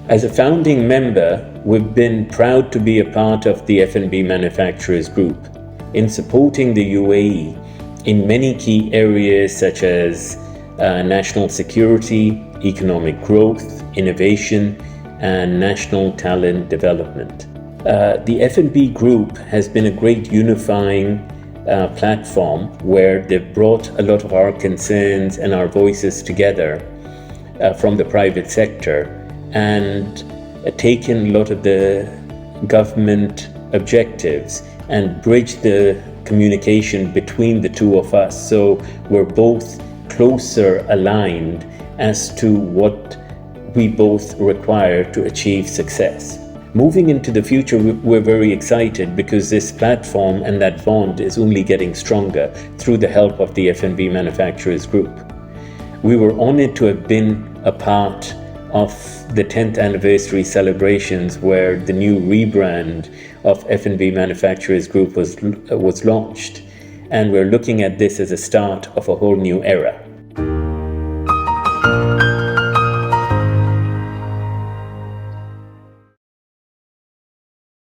As a founding member, we've been proud to be a part of the F&B Manufacturers Group in supporting the UAE in many key areas such as national security, economic growth, innovation, and national talent development. The F&B Group has been a great unifying platform where they've brought a lot of our concerns and our voices together from the private sector and taken a lot of the government objectives and bridged the communication between the two of us, so we're both closer aligned as to what we both require to achieve success. Moving into the future, we're very excited because this platform and that bond is only getting stronger through the help of the F&B Manufacturers Group. We were honored to have been a part of the 10th anniversary celebrations where the new rebrand of F&B Manufacturers Group was launched, and we're looking at this as a start of a whole new era.